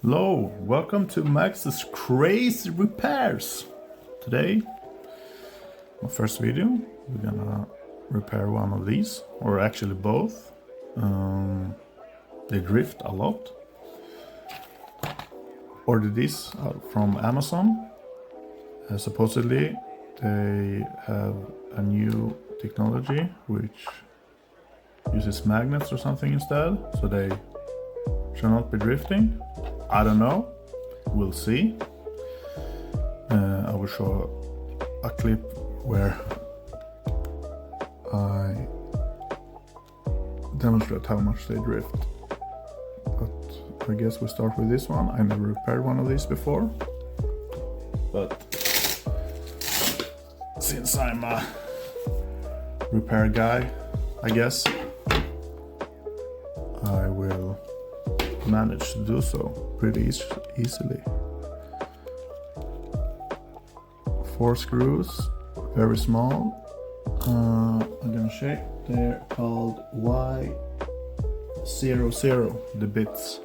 Hello, welcome to Max's Crazy Repairs. Today, my first video, we're gonna repair one of these, or actually both. They drift a lot. Ordered these from Amazon. Supposedly, they have a new technology which uses magnets or something instead, so they shall not be drifting. I don't know, we'll see. I will show a clip where I demonstrate how much they drift. But I guess we start with this one. I never repaired one of these before. But since I'm a repair guy, I guess I will manage to do so pretty easily. 4 screws, very small. I'm gonna check. They're called Y00, the bits.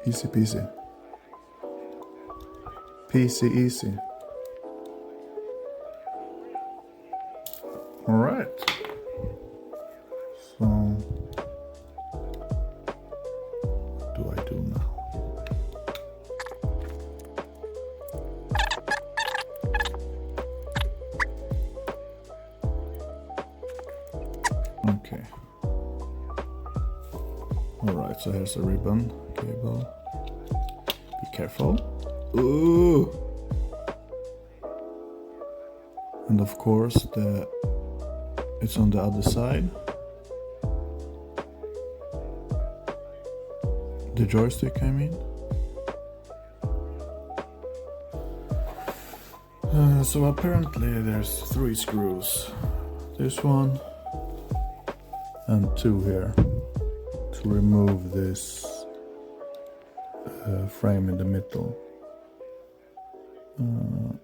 Easy peasy. Peasy easy. Alright. So, what do I do now? Okay. Alright, so here's a ribbon cable. Be careful. Ooh. And of course it's on the other side. The joystick, I mean. So apparently there's 3 screws. This one and 2 here to remove this frame in the middle.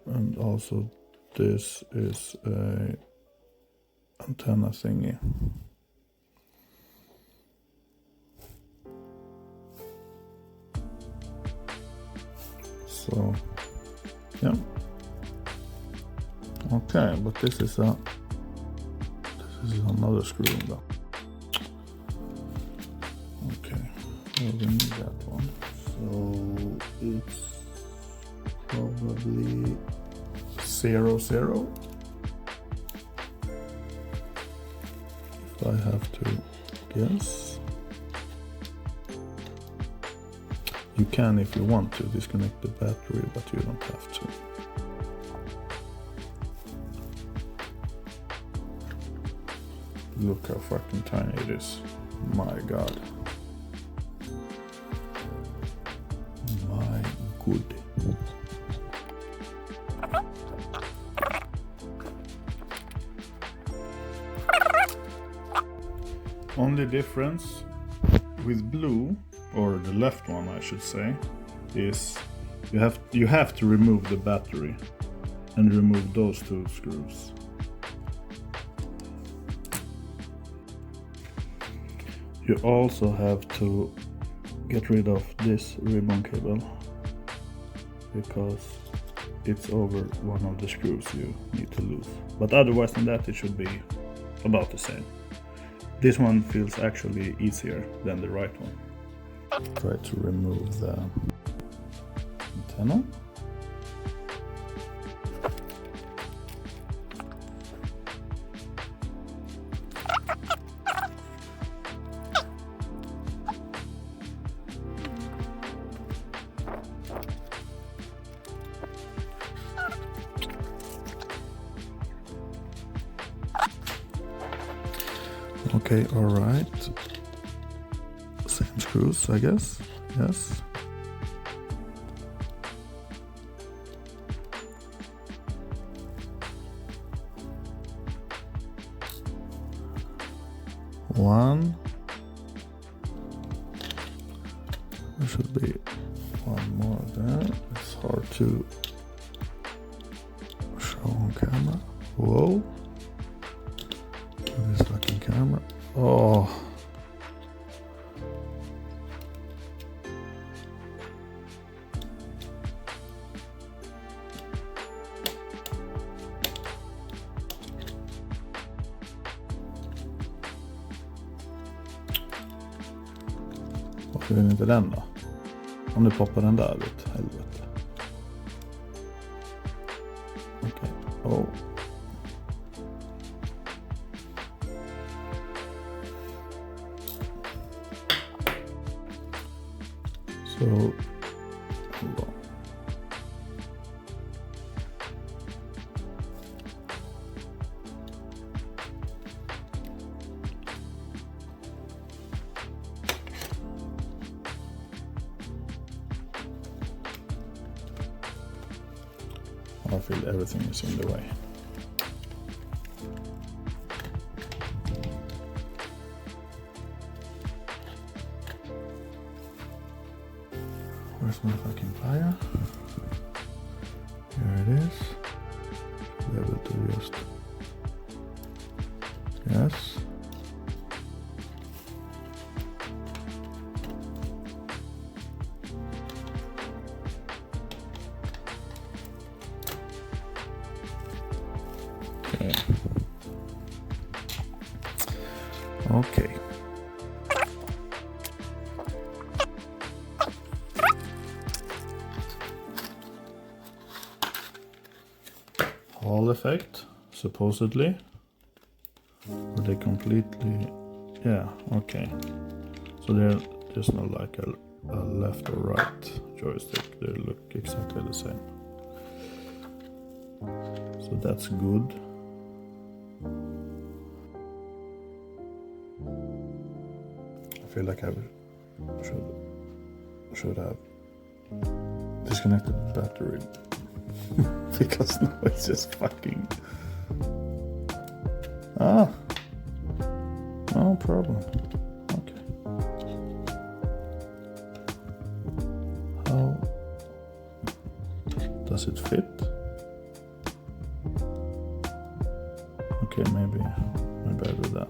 And also this is a antenna thingy. So yeah. Okay, but this is another screw though. Okay, well, we need that one. So it's probably 00. If I have to guess. You can, if you want to, disconnect the battery, but you don't have to. Look how fucking tiny it is. My god. My good. Only difference with blue, or the left one I should say, is you have to remove the battery and remove those 2 screws. You also have to get rid of this ribbon cable because it's over one of the screws you need to lose. But otherwise than that, it should be about the same. This one feels actually easier than the right one. Try to remove the antenna. Okay, all right. Same screws, I guess. Yes. One. There should be one more there. It's hard to camera. Whoa. This fucking camera. Oh. Varför vill inte den då? Om du poppar den där ut, helvete. Okej. Oh. Så, hold on. I feel everything is in the way. Where's my fucking fire? Here it is. Be able to just... Yes. Okay. Hall effect, supposedly. Are they completely... Yeah, okay. So they're just not like a left or right joystick. They look exactly the same. So that's good. I feel like I should have disconnected the battery because now it's just fucking no problem. Okay, how does it fit? Okay, maybe I do that.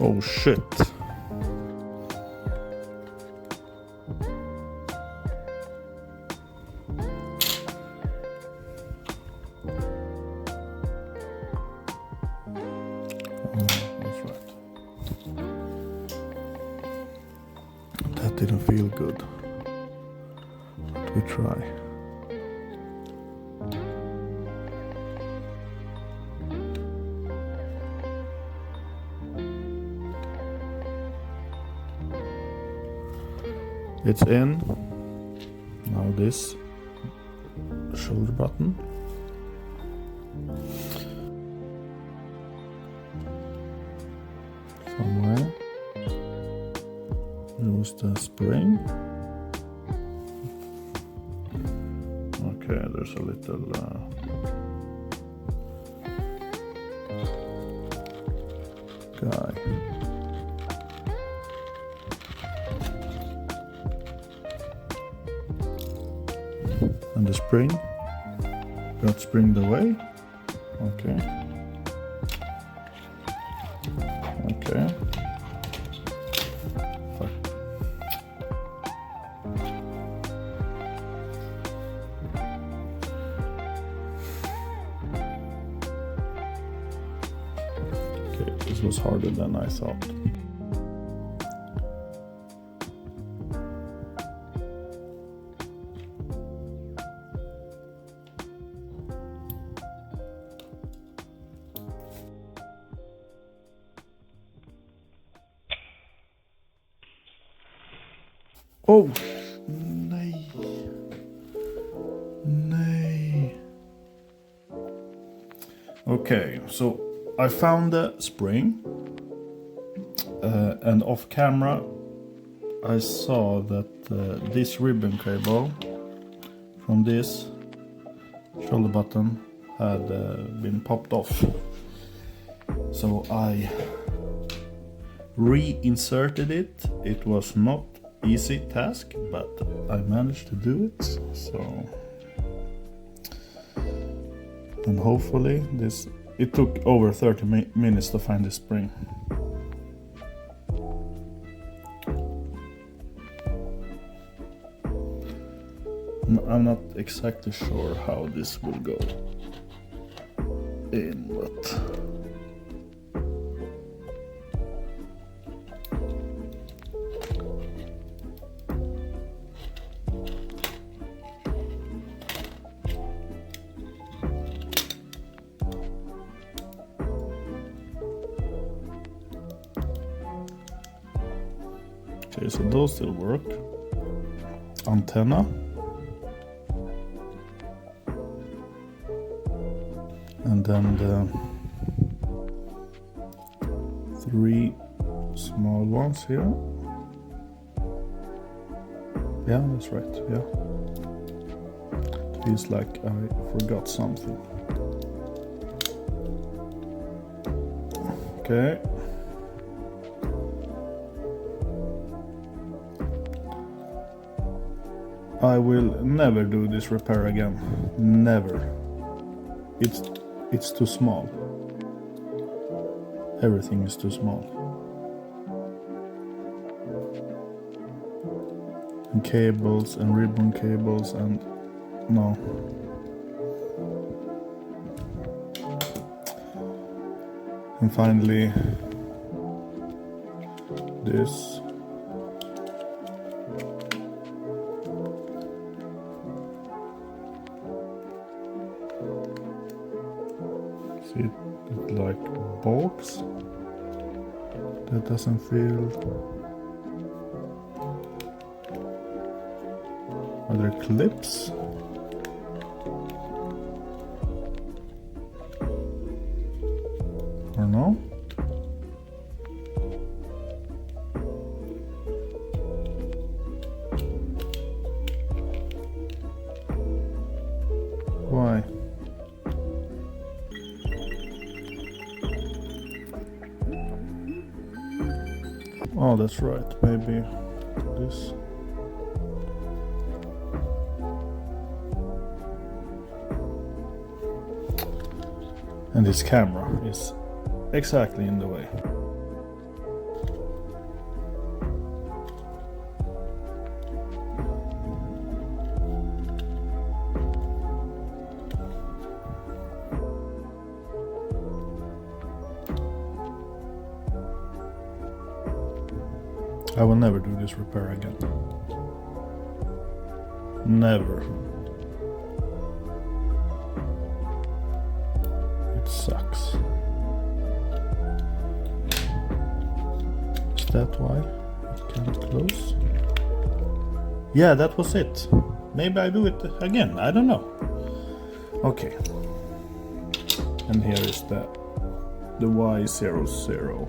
Oh shit. That's right. That didn't feel good. But we try. It's in. Now this shoulder button. Somewhere. There was the spring. Okay, there's a little guy. And the spring got springed away. Okay. Okay. Fuck. Okay, this was harder than I thought. Oh, nej. Nej. Okay, so I found the spring, and off camera I saw that this ribbon cable from this shoulder button had been popped off. So I reinserted it. It was not easy task, but I managed to do it. So, and hopefully it took over 30 minutes to find the spring. I'm not exactly sure how this will go in, but okay, so those still work. Antenna. And then the 3 small ones here. Yeah, that's right, yeah. It feels like I forgot something. Okay. I will never do this repair again. Never. It's too small. Everything is too small. And cables and ribbon cables and no. And finally this. See, it like bulks. That doesn't feel. Are there clips? Or no? Why? Oh, that's right. Maybe this. And this camera is exactly in the way. I will never do this repair again. Never. It sucks. Is that why it can't close? Yeah, that was it. Maybe I do it again, I don't know. Okay. And here is the Y00.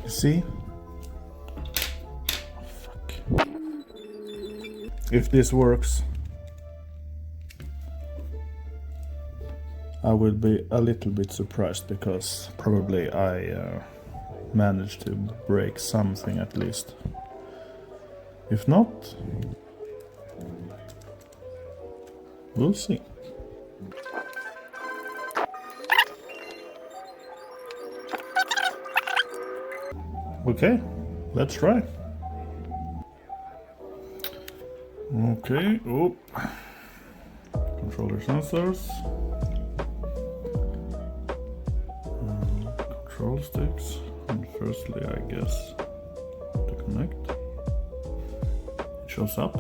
See? Oh, fuck. If this works, I will be a little bit surprised because probably I managed to break something at least. If not, we'll see. Okay, let's try. Okay, oh. Controller sensors. Control sticks. And firstly, I guess, to connect. It shows up.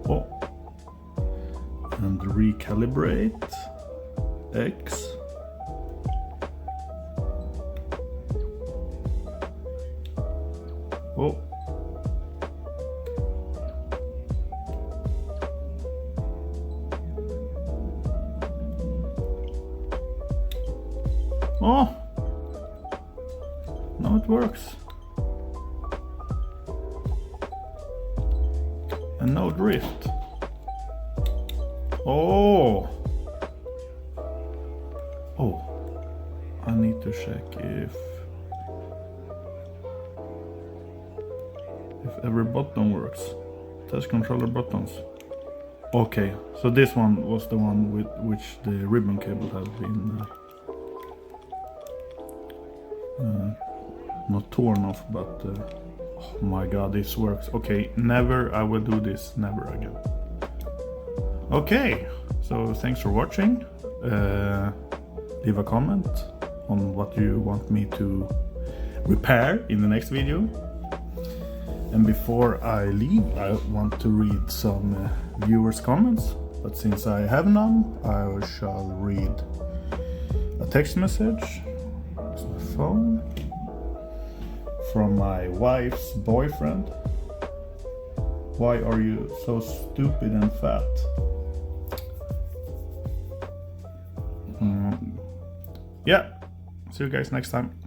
Oh. and recalibrate X. Oh. Oh. Now it works. And no drift. Oh. Oh. I need to check if every button works. Test controller buttons. Okay, so this one was the one with which the ribbon cable has been not torn off, but oh my god, this works. Okay, never I will do this, never again. Okay, so thanks for watching. Leave a comment on what you want me to repair in the next video. And before I leave, I want to read some viewers' comments, but since I have none, I shall read a text message. It's my phone from my wife's boyfriend. Why are you so stupid and fat? Yeah, see you guys next time.